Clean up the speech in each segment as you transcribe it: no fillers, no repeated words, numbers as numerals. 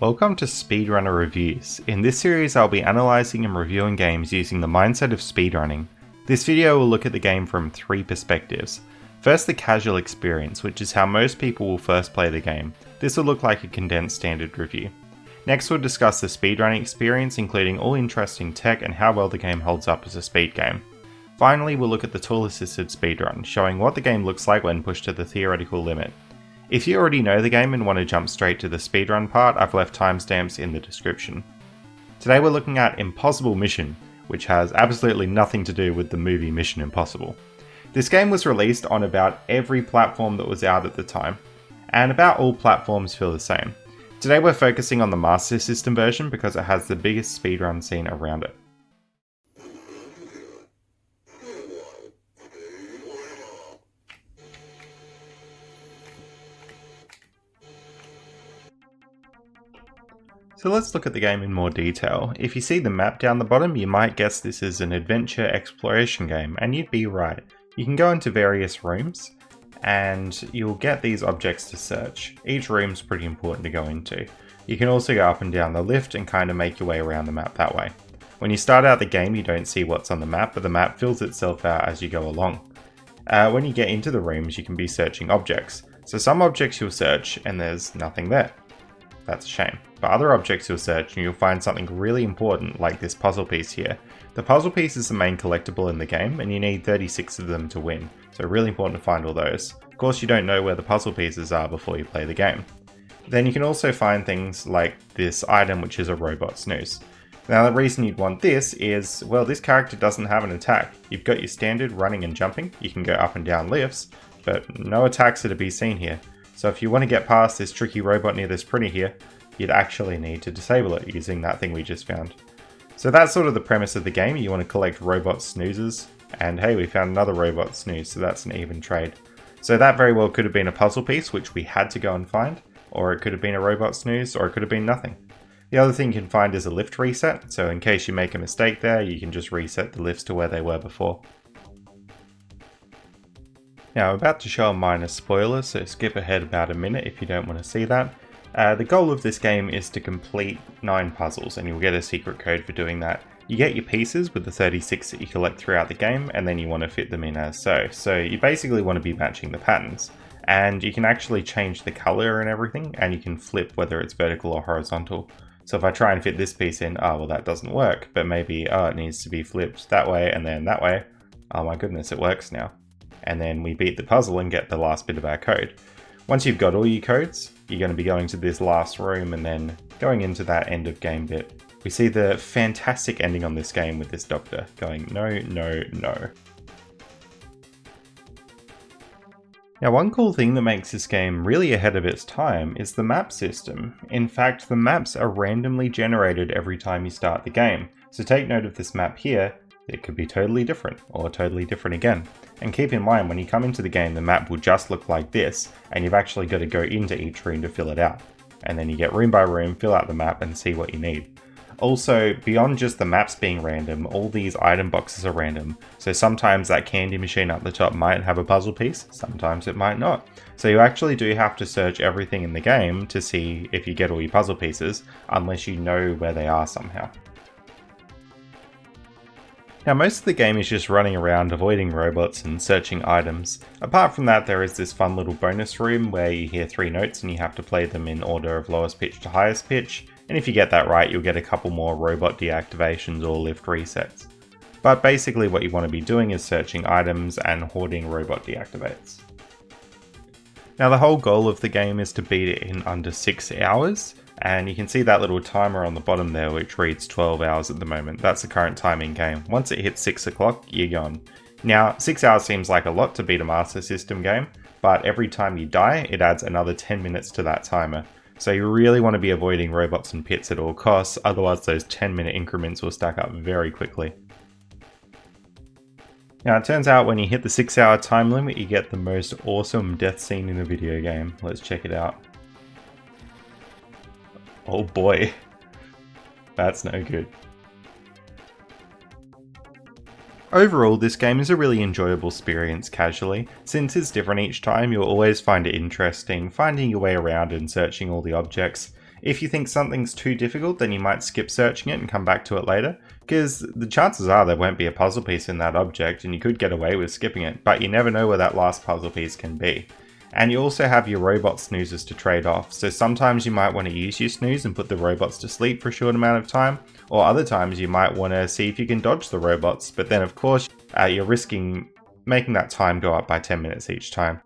Welcome to Speedrunner Reviews. In this series I'll be analysing and reviewing games using the mindset of speedrunning. This video will look at the game from three perspectives. First, the casual experience, which is how most people will first play the game. This will look like a condensed standard review. Next we'll discuss the speedrunning experience, including all interesting tech and how well the game holds up as a speed game. Finally, we'll look at the tool-assisted speedrun, showing what the game looks like when pushed to the theoretical limit. If you already know the game and want to jump straight to the speedrun part, I've left timestamps in the description. Today we're looking at Impossible Mission, which has absolutely nothing to do with the movie Mission Impossible. This game was released on about every platform that was out at the time, and about all platforms feel the same. Today we're focusing on the Master System version because it has the biggest speedrun scene around it. So let's look at the game in more detail. If you see the map down the bottom, you might guess this is an adventure exploration game, and you'd be right. You can go into various rooms, and you'll get these objects to search. Each room's pretty important to go into. You can also go up and down the lift and kind of make your way around the map that way. When you start out the game, you don't see what's on the map, but the map fills itself out as you go along. When you get into the rooms, you can be searching objects. So some objects you'll search, and there's nothing there. That's a shame. But other objects you'll search and you'll find something really important, like this puzzle piece here. The puzzle piece is the main collectible in the game, and you need 36 of them to win, so really important to find all those. Of course, you don't know where the puzzle pieces are before you play the game. Then you can also find things like this item, which is a robot snooze. Now the reason you'd want this is, well, this character doesn't have an attack. You've got your standard running and jumping, you can go up and down lifts, but no attacks are to be seen here. So if you want to get past this tricky robot near this printer here, you'd actually need to disable it using that thing we just found. So that's sort of the premise of the game. You want to collect robot snoozes, and hey, we found another robot snooze, so that's an even trade. So that very well could have been a puzzle piece, which we had to go and find, or it could have been a robot snooze, or it could have been nothing. The other thing you can find is a lift reset, so in case you make a mistake there, you can just reset the lifts to where they were before. Now I'm about to show a minor spoiler, so skip ahead about a minute if you don't want to see that. The goal of this game is to complete 9 puzzles, and you'll get a secret code for doing that. You get your pieces with the 36 that you collect throughout the game, and then you want to fit them in as so. So you basically want to be matching the patterns. And you can actually change the color and everything, and you can flip whether it's vertical or horizontal. So if I try and fit this piece in, oh well that doesn't work, but maybe it needs to be flipped that way and then that way. Oh my goodness, it works now. And then we beat the puzzle and get the last bit of our code. Once you've got all your codes, you're going to be going to this last room and then going into that end of game bit. We see the fantastic ending on this game with this doctor going, no, no, no. Now one cool thing that makes this game really ahead of its time is the map system. In fact, the maps are randomly generated every time you start the game. So take note of this map here. It could be totally different, or totally different again. And keep in mind, when you come into the game, the map will just look like this, and you've actually got to go into each room to fill it out. And then you get room by room, fill out the map, and see what you need. Also, beyond just the maps being random, all these item boxes are random. So sometimes that candy machine up the top might have a puzzle piece, sometimes it might not. So you actually do have to search everything in the game to see if you get all your puzzle pieces, unless you know where they are somehow. Now most of the game is just running around avoiding robots and searching items. Apart from that, there is this fun little bonus room where you hear 3 notes and you have to play them in order of lowest pitch to highest pitch, and if you get that right you'll get a couple more robot deactivations or lift resets. But basically what you want to be doing is searching items and hoarding robot deactivates. Now the whole goal of the game is to beat it in under 6 hours. And you can see that little timer on the bottom there which reads 12 hours at the moment. That's the current time in game. Once it hits 6 o'clock, you're gone. Now 6 hours seems like a lot to beat a Master System game, but every time you die it adds another 10 minutes to that timer. So you really want to be avoiding robots and pits at all costs, otherwise those 10-minute increments will stack up very quickly. Now it turns out when you hit the 6-hour time limit you get the most awesome death scene in a video game. Let's check it out. Oh boy, that's no good. Overall, this game is a really enjoyable experience casually. Since it's different each time, you'll always find it interesting, finding your way around and searching all the objects. If you think something's too difficult, then you might skip searching it and come back to it later, because the chances are there won't be a puzzle piece in that object and you could get away with skipping it, but you never know where that last puzzle piece can be. And you also have your robot snoozes to trade off, so sometimes you might want to use your snooze and put the robots to sleep for a short amount of time, or other times you might want to see if you can dodge the robots, but then of course you're risking making that time go up by 10 minutes each time.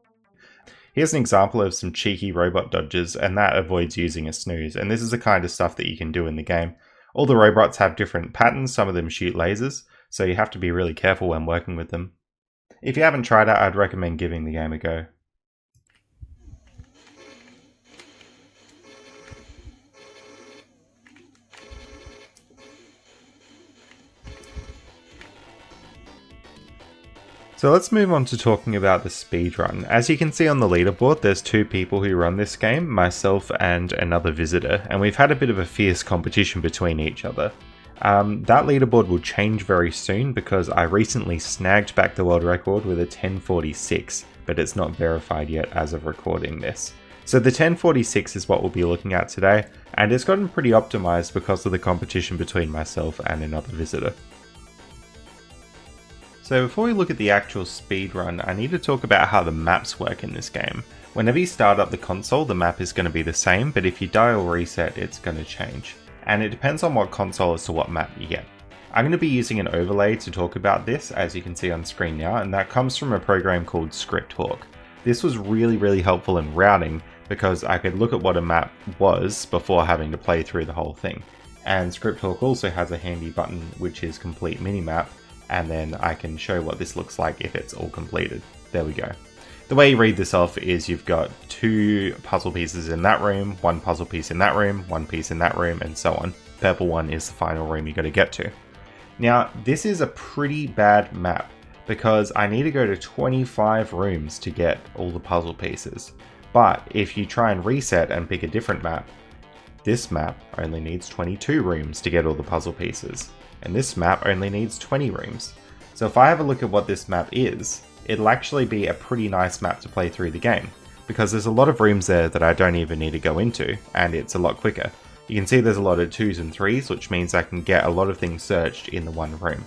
Here's an example of some cheeky robot dodges, and that avoids using a snooze, and this is the kind of stuff that you can do in the game. All the robots have different patterns, some of them shoot lasers, so you have to be really careful when working with them. If you haven't tried it, I'd recommend giving the game a go. So let's move on to talking about the speedrun. As you can see on the leaderboard, there's two people who run this game, myself and another visitor, and we've had a bit of a fierce competition between each other. That leaderboard will change very soon because I recently snagged back the world record with a 1046, but it's not verified yet as of recording this. So the 1046 is what we'll be looking at today, and it's gotten pretty optimized because of the competition between myself and another visitor. So before we look at the actual speedrun, I need to talk about how the maps work in this game. Whenever you start up the console, the map is going to be the same, but if you dial reset, it's going to change. And it depends on what console as to what map you get. I'm going to be using an overlay to talk about this, as you can see on screen now, and that comes from a program called Scripthawk. This was really helpful in routing, because I could look at what a map was before having to play through the whole thing. And Scripthawk also has a handy button which is complete minimap, and then I can show what this looks like if it's all completed. There we go. The way you read this off is you've got two puzzle pieces in that room, one puzzle piece in that room, one piece in that room, and so on. Purple one is the final room you got to get to. Now, this is a pretty bad map because I need to go to 25 rooms to get all the puzzle pieces. But if you try and reset and pick a different map, this map only needs 22 rooms to get all the puzzle pieces. And this map only needs 20 rooms. So if I have a look at what this map is, it'll actually be a pretty nice map to play through the game, because there's a lot of rooms there that I don't even need to go into, and it's a lot quicker. You can see there's a lot of 2s and 3s, which means I can get a lot of things searched in the one room.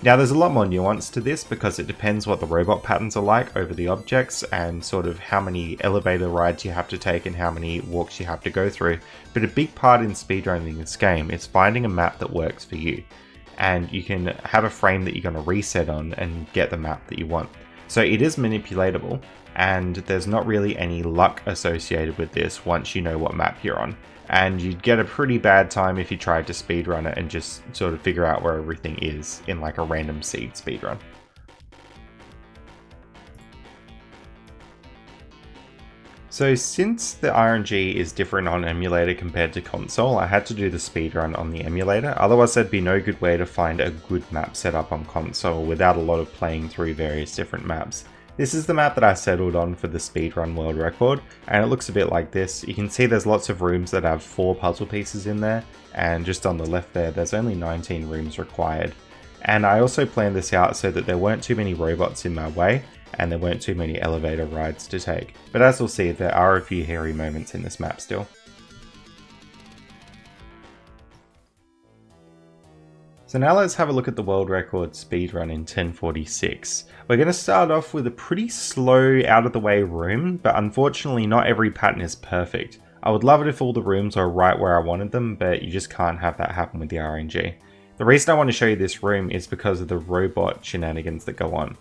Now there's a lot more nuance to this because it depends what the robot patterns are like over the objects and sort of how many elevator rides you have to take and how many walks you have to go through, but a big part in speedrunning this game is finding a map that works for you. And you can have a frame that you're going to reset on and get the map that you want. So it is manipulatable, and there's not really any luck associated with this once you know what map you're on. And you'd get a pretty bad time if you tried to speedrun it and just sort of figure out where everything is in like a random seed speedrun. So since the RNG is different on emulator compared to console, I had to do the speedrun on the emulator, otherwise there'd be no good way to find a good map set up on console without a lot of playing through various different maps. This is the map that I settled on for the speedrun world record, and it looks a bit like this. You can see there's lots of rooms that have 4 puzzle pieces in there, and just on the left there, there's only 19 rooms required. And I also planned this out so that there weren't too many robots in my way, and there weren't too many elevator rides to take. But as we'll see, there are a few hairy moments in this map still. So now let's have a look at the world record speedrun in 1046. We're going to start off with a pretty slow, out of the way room, but unfortunately not every pattern is perfect. I would love it if all the rooms are right where I wanted them, but you just can't have that happen with the RNG. The reason I want to show you this room is because of the robot shenanigans that go on.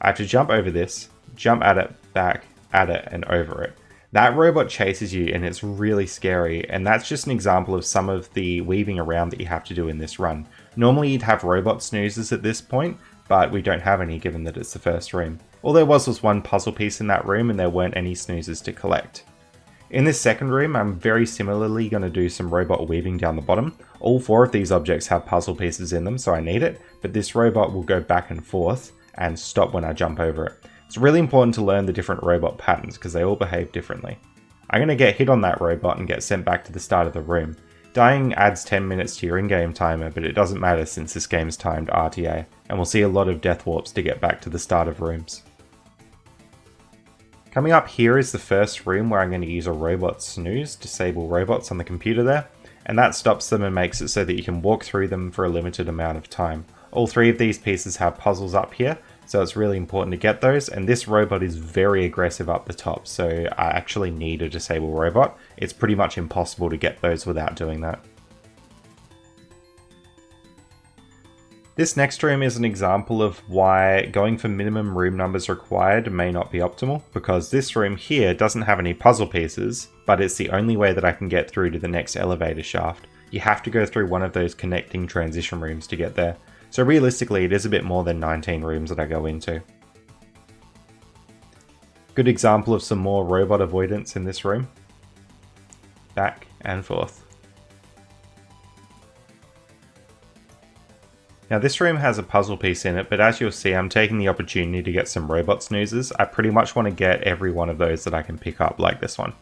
I have to jump over this, jump at it, back, at it, and over it. That robot chases you and it's really scary, and that's just an example of some of the weaving around that you have to do in this run. Normally you'd have robot snoozes at this point, but we don't have any given that it's the first room. All there was one puzzle piece in that room and there weren't any snoozes to collect. In this second room, I'm very similarly going to do some robot weaving down the bottom. All 4 of these objects have puzzle pieces in them, so I need it, but this robot will go back and forth and stop when I jump over it. It's really important to learn the different robot patterns because they all behave differently. I'm going to get hit on that robot and get sent back to the start of the room. Dying adds 10 minutes to your in-game timer, but it doesn't matter since this game's timed RTA, and we'll see a lot of death warps to get back to the start of rooms. Coming up here is the first room where I'm going to use a robot snooze, disable robots on the computer there, and that stops them and makes it so that you can walk through them for a limited amount of time. All three of these pieces have puzzles up here, so it's really important to get those, and this robot is very aggressive up the top, so I actually need a disable robot. It's pretty much impossible to get those without doing that. This next room is an example of why going for minimum room numbers required may not be optimal, because this room here doesn't have any puzzle pieces, but it's the only way that I can get through to the next elevator shaft. You have to go through one of those connecting transition rooms to get there. So realistically, it is a bit more than 19 rooms that I go into. Good example of some more robot avoidance in this room. Back and forth. Now this room has a puzzle piece in it, but as you'll see, I'm taking the opportunity to get some robot snoozes. I pretty much want to get every one of those that I can pick up, like this one.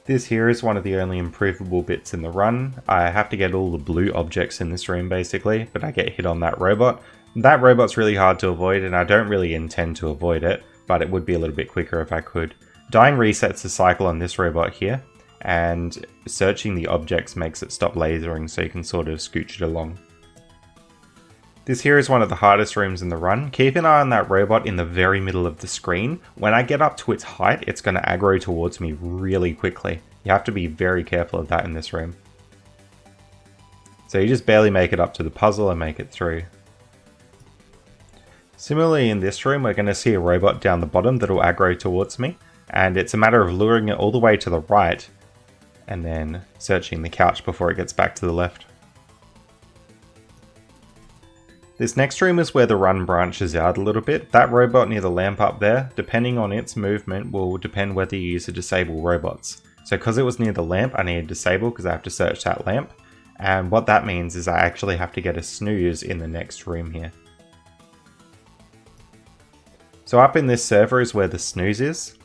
This here is one of the only improvable bits in the run. I have to get all the blue objects in this room basically, but I get hit on that robot. That robot's really hard to avoid, and I don't really intend to avoid it, but it would be a little bit quicker if I could. Dying resets the cycle on this robot here, and searching the objects makes it stop lasering so you can sort of scooch it along. This here is one of the hardest rooms in the run. Keep an eye on that robot in the very middle of the screen. When I get up to its height, it's going to aggro towards me really quickly. You have to be very careful of that in this room. So you just barely make it up to the puzzle and make it through. Similarly in this room, we're going to see a robot down the bottom that will aggro towards me, and it's a matter of luring it all the way to the right and then searching the couch before it gets back to the left. This next room is where the run branches out a little bit. That robot near the lamp up there, depending on its movement, will depend whether you use to disable robots. So because it was near the lamp, I need to disable because I have to search that lamp. And what that means is I actually have to get a snooze in the next room here. So up in this server is where the snooze is,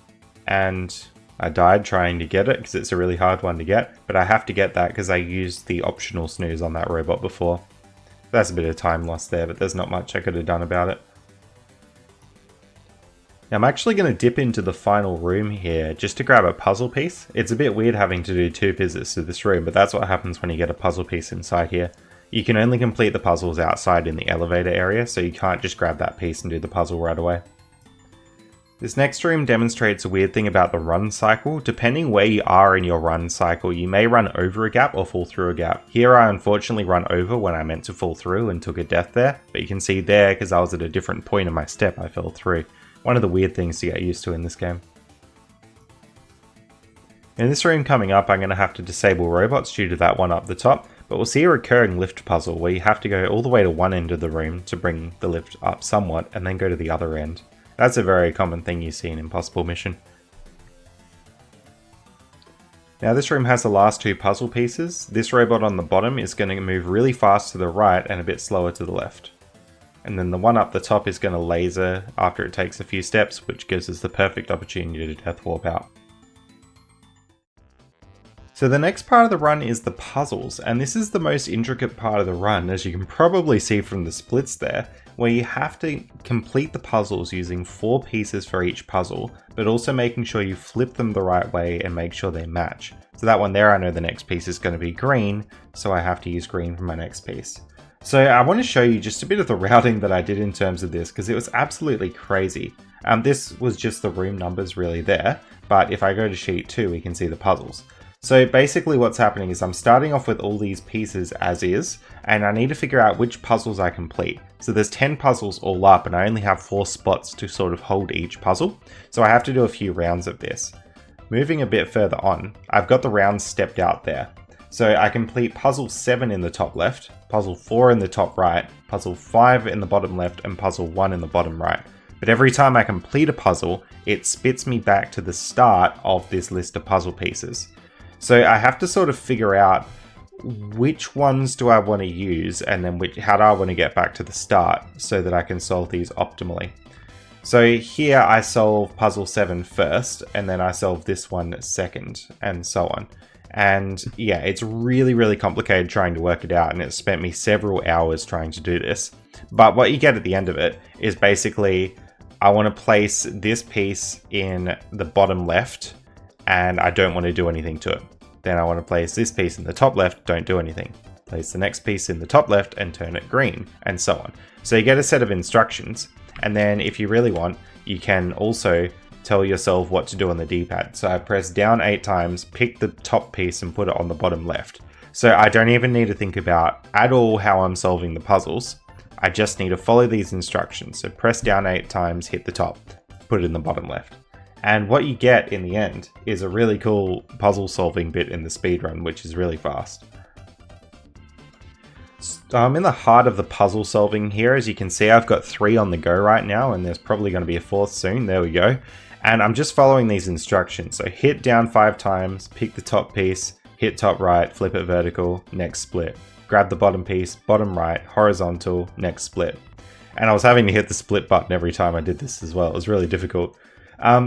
and I died trying to get it because it's a really hard one to get, but I have to get that because I used the optional snooze on that robot before. That's a bit of time lost there, but there's not much I could have done about it. Now I'm actually going to dip into the final room here just to grab a puzzle piece. It's a bit weird having to do 2 visits to this room, but that's what happens when you get a puzzle piece inside here. You can only complete the puzzles outside in the elevator area, so you can't just grab that piece and do the puzzle right away. This next room demonstrates a weird thing about the run cycle. Depending where you are in your run cycle, you may run over a gap or fall through a gap. Here I unfortunately run over when I meant to fall through and took a death there, but you can see there, because I was at a different point in my step, I fell through. One of the weird things to get used to in this game. In this room coming up, I'm going to have to disable robots due to that one up the top, but we'll see a recurring lift puzzle where you have to go all the way to one end of the room to bring the lift up somewhat, and then go to the other end. That's a very common thing you see in Impossible Mission. Now this room has the last 2 puzzle pieces. This robot on the bottom is going to move really fast to the right and a bit slower to the left. And then the one up the top is going to laser after it takes a few steps, which gives us the perfect opportunity to death warp out. So the next part of the run is the puzzles, and this is the most intricate part of the run, as you can probably see from the splits there, where you have to complete the puzzles using 4 pieces for each puzzle, but also making sure you flip them the right way and make sure they match. So that one there, I know the next piece is going to be green, so I have to use green for my next piece. So I want to show you just a bit of the routing that I did in terms of this, because it was absolutely crazy. This was just the room numbers really there, but if I go to sheet 2, we can see the puzzles. So basically what's happening is I'm starting off with all these pieces as is, and I need to figure out which puzzles I complete. So there's 10 puzzles all up, and I only have 4 spots to sort of hold each puzzle. So I have to do a few rounds of this. Moving a bit further on, I've got the rounds stepped out there. So I complete puzzle 7 in the top left, puzzle 4 in the top right, puzzle 5 in the bottom left, and puzzle 1 in the bottom right. But every time I complete a puzzle, it spits me back to the start of this list of puzzle pieces. So I have to sort of figure out which ones do I want to use, and then how do I want to get back to the start so that I can solve these optimally. So here I solve puzzle 7 first, and then I solve this one second, and so on. And yeah, it's really, really complicated trying to work it out, and it spent me several hours trying to do this. But what you get at the end of it is basically I want to place this piece in the bottom left and I don't want to do anything to it. Then I want to place this piece in the top left, don't do anything. Place the next piece in the top left and turn it green, and so on. So you get a set of instructions, and then if you really want, you can also tell yourself what to do on the D-pad. So I press down 8 times, pick the top piece and put it on the bottom left. So I don't even need to think about at all how I'm solving the puzzles. I just need to follow these instructions. So press down 8 times, hit the top, put it in the bottom left. And what you get in the end is a really cool puzzle solving bit in the speedrun, which is really fast. So I'm in the heart of the puzzle solving here. As you can see, I've got 3 on the go right now, and there's probably going to be a 4th soon. There we go. And I'm just following these instructions. So hit down 5 times, pick the top piece, hit top right, flip it vertical, next split. Grab the bottom piece, bottom right, horizontal, next split. And I was having to hit the split button every time I did this as well. It was really difficult.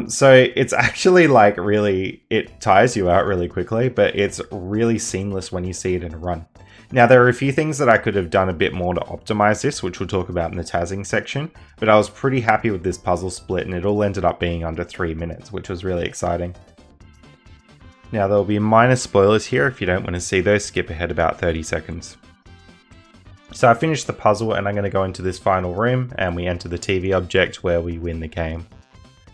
So it's actually like it tires you out really quickly, but it's really seamless when you see it in a run. Now there are a few things that I could have done a bit more to optimize this, which we'll talk about in the tazzing section, but I was pretty happy with this puzzle split and it all ended up being under 3 minutes, which was really exciting. Now there'll be minor spoilers here. If you don't want to see those, skip ahead about 30 seconds. So I finished the puzzle and I'm going to go into this final room and we enter the TV object where we win the game.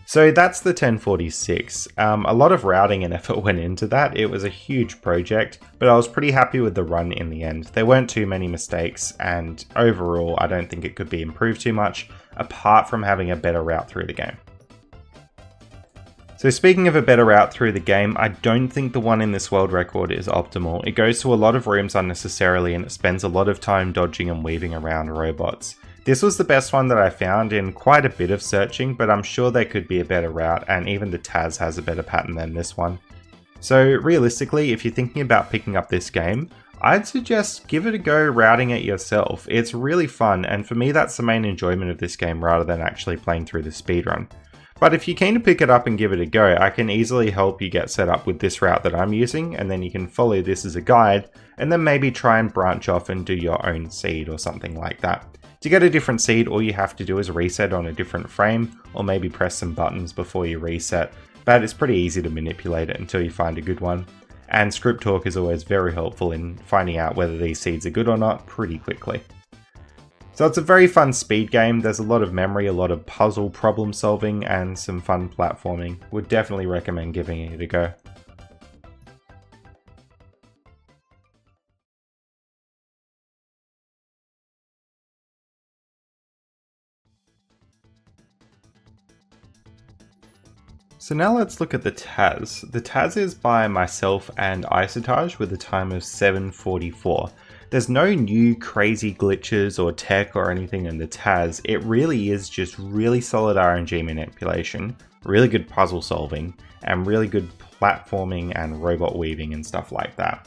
So that's the 1046. A lot of routing and effort went into that. It was a huge project, but I was pretty happy with the run in the end. There weren't too many mistakes, and overall I don't think it could be improved too much, apart from having a better route through the game. So speaking of a better route through the game, I don't think the one in this world record is optimal. It goes to a lot of rooms unnecessarily and it spends a lot of time dodging and weaving around robots. This was the best one that I found in quite a bit of searching, but I'm sure there could be a better route, and even the Taz has a better pattern than this one. So realistically, if you're thinking about picking up this game, I'd suggest give it a go routing it yourself. It's really fun, and for me that's the main enjoyment of this game rather than actually playing through the speedrun. But if you're keen to pick it up and give it a go, I can easily help you get set up with this route that I'm using, and then you can follow this as a guide, and then maybe try and branch off and do your own seed or something like that. To get a different seed, all you have to do is reset on a different frame, or maybe press some buttons before you reset, but it's pretty easy to manipulate it until you find a good one. And script talk is always very helpful in finding out whether these seeds are good or not pretty quickly. So it's a very fun speed game. There's a lot of memory, a lot of puzzle problem solving, and some fun platforming. Would definitely recommend giving it a go. So now let's look at the Taz. The Taz is by myself and Isotage with a time of 7:44. There's no new crazy glitches or tech or anything in the Taz. It really is just really solid RNG manipulation, really good puzzle solving, and really good platforming and robot weaving and stuff like that.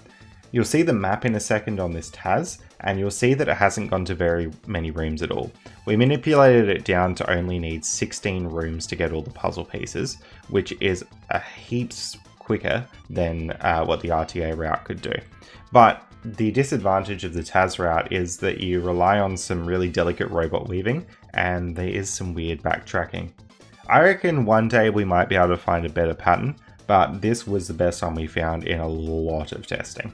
You'll see the map in a second on this Taz, and you'll see that it hasn't gone to very many rooms at all. We manipulated it down to only need 16 rooms to get all the puzzle pieces, which is a heaps quicker than what the RTA route could do. But the disadvantage of the Taz route is that you rely on some really delicate robot weaving, and there is some weird backtracking. I reckon one day we might be able to find a better pattern, but this was the best one we found in a lot of testing.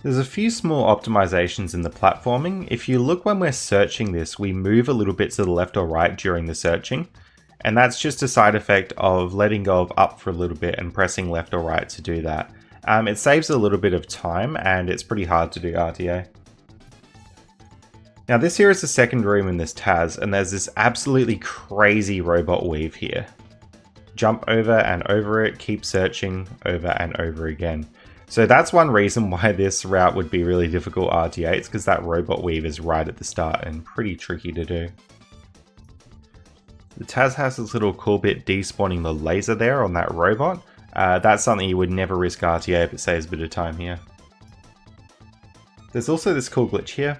There's a few small optimizations in the platforming. If you look when we're searching this, we move a little bit to the left or right during the searching, and that's just a side effect of letting go of up for a little bit and pressing left or right to do that. It saves a little bit of time, and it's pretty hard to do RTA. Now this here is the second room in this Taz, and there's this absolutely crazy robot weave here. Jump over and over it, keep searching over and over again. So that's one reason why this route would be really difficult RTA, it's because that robot weave is right at the start and pretty tricky to do. The Taz has this little cool bit despawning the laser there on that robot. That's something you would never risk RTA, but saves a bit of time here. There's also this cool glitch here.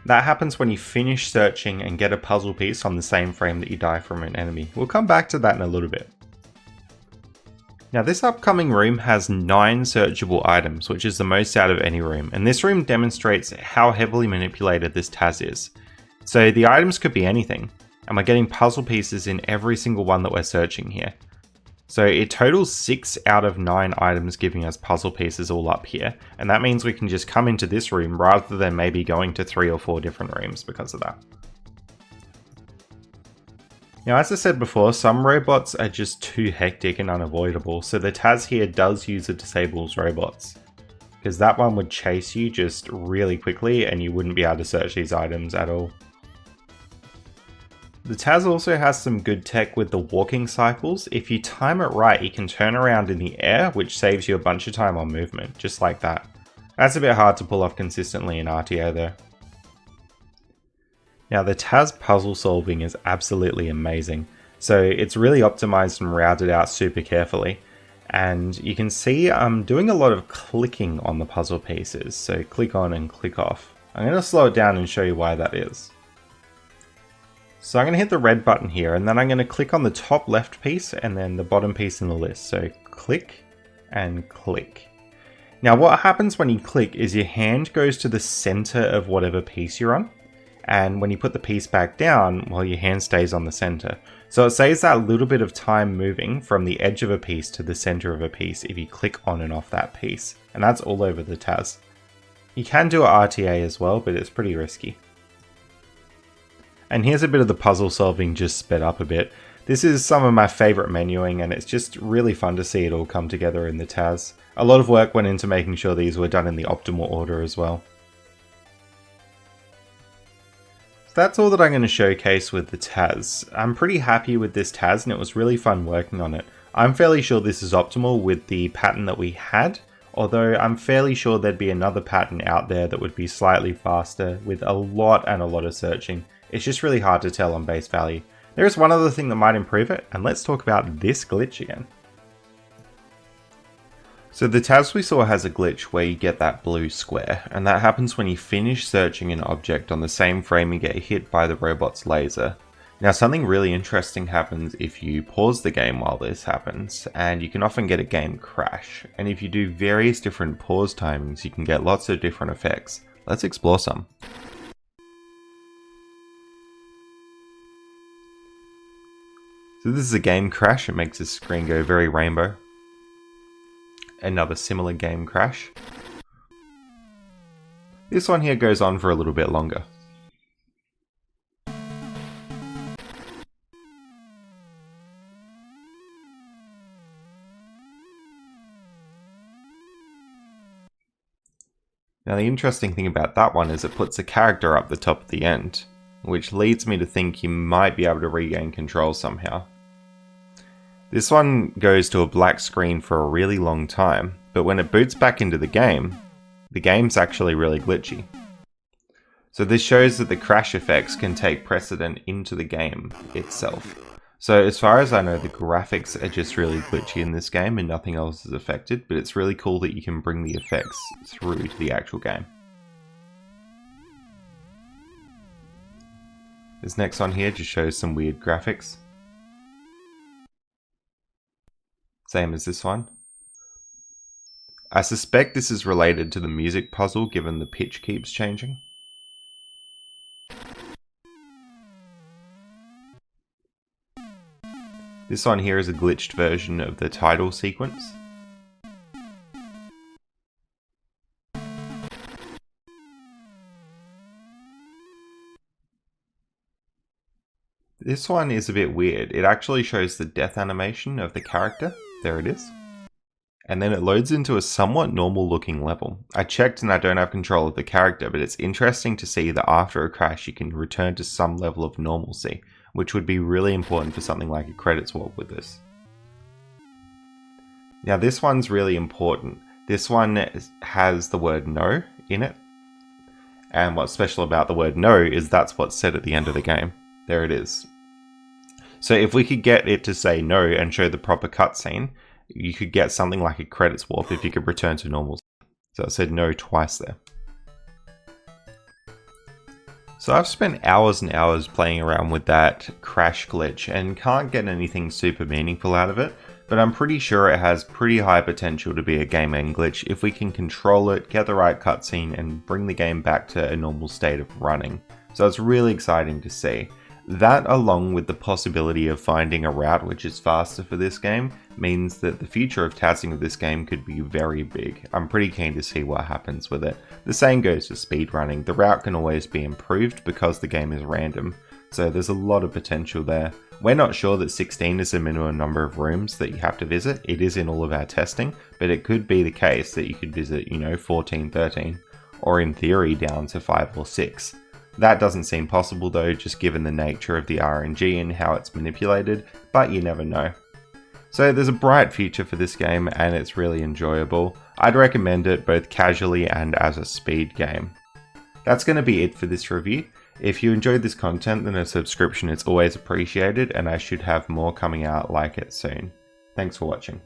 That happens when you finish searching and get a puzzle piece on the same frame that you die from an enemy. We'll come back to that in a little bit. Now this upcoming room has 9 searchable items, which is the most out of any room, and this room demonstrates how heavily manipulated this Taz is. So the items could be anything, and we're getting puzzle pieces in every single one that we're searching here. So it totals 6 out of 9 items giving us puzzle pieces all up here, and that means we can just come into this room rather than maybe going to 3 or 4 different rooms because of that. Now, as I said before, some robots are just too hectic and unavoidable, so the Taz here does use the disables robots, because that one would chase you just really quickly and you wouldn't be able to search these items at all. The Taz also has some good tech with the walking cycles. If you time it right, you can turn around in the air, which saves you a bunch of time on movement, just like that. That's a bit hard to pull off consistently in RTA though. Now the Taz puzzle solving is absolutely amazing. So it's really optimized and routed out super carefully. And you can see I'm doing a lot of clicking on the puzzle pieces. So click on and click off. I'm going to slow it down and show you why that is. So I'm going to hit the red button here, and then I'm going to click on the top left piece and then the bottom piece in the list. So click and click. Now what happens when you click is your hand goes to the center of whatever piece you're on. And when you put the piece back down, well, your hand stays on the center. So it saves that little bit of time moving from the edge of a piece to the center of a piece if you click on and off that piece. And that's all over the Taz. You can do a RTA as well, but it's pretty risky. And here's a bit of the puzzle solving just sped up a bit. This is some of my favorite menuing, and it's just really fun to see it all come together in the Taz. A lot of work went into making sure these were done in the optimal order as well. So that's all that I'm going to showcase with the Taz. I'm pretty happy with this Taz and it was really fun working on it. I'm fairly sure this is optimal with the pattern that we had, although I'm fairly sure there'd be another pattern out there that would be slightly faster with a lot of searching. It's just really hard to tell on base value. There is one other thing that might improve it, and let's talk about this glitch again. So the Taz we saw has a glitch where you get that blue square, and that happens when you finish searching an object on the same frame you get hit by the robot's laser. Now something really interesting happens if you pause the game while this happens, and you can often get a game crash. And if you do various different pause timings, you can get lots of different effects. Let's explore some. So this is a game crash, it makes the screen go very rainbow. Another similar game crash. This one here goes on for a little bit longer. Now the interesting thing about that one is it puts a character up the top of the end, which leads me to think you might be able to regain control somehow. This one goes to a black screen for a really long time, but when it boots back into the game's actually really glitchy. So this shows that the crash effects can take precedent into the game itself. So as far as I know, the graphics are just really glitchy in this game and nothing else is affected, but it's really cool that you can bring the effects through to the actual game. This next one here just shows some weird graphics. Same as this one. I suspect this is related to the music puzzle given the pitch keeps changing. This one here is a glitched version of the title sequence. This one is a bit weird. It actually shows the death animation of the character. There it is. And then it loads into a somewhat normal looking level. I checked and I don't have control of the character, but it's interesting to see that after a crash you can return to some level of normalcy, which would be really important for something like a credits warp with this. Now this one's really important. This one has the word no in it. And what's special about the word no is that's what's said at the end of the game. There it is. So if we could get it to say no and show the proper cutscene, you could get something like a credits warp if you could return to normal. So it said no twice there. So I've spent hours and hours playing around with that crash glitch and can't get anything super meaningful out of it, but I'm pretty sure it has pretty high potential to be a game end glitch if we can control it, get the right cutscene, and bring the game back to a normal state of running. So it's really exciting to see. That, along with the possibility of finding a route which is faster for this game, means that the future of tasking of this game could be very big. I'm pretty keen to see what happens with it. The same goes for speedrunning. The route can always be improved because the game is random, so there's a lot of potential there. We're not sure that 16 is the minimum number of rooms that you have to visit. It is in all of our testing, but it could be the case that you could visit, 14, 13, or in theory down to 5 or 6. That doesn't seem possible though, just given the nature of the RNG and how it's manipulated, but you never know. So there's a bright future for this game and it's really enjoyable. I'd recommend it both casually and as a speed game. That's going to be it for this review. If you enjoyed this content, then a subscription is always appreciated and I should have more coming out like it soon. Thanks for watching.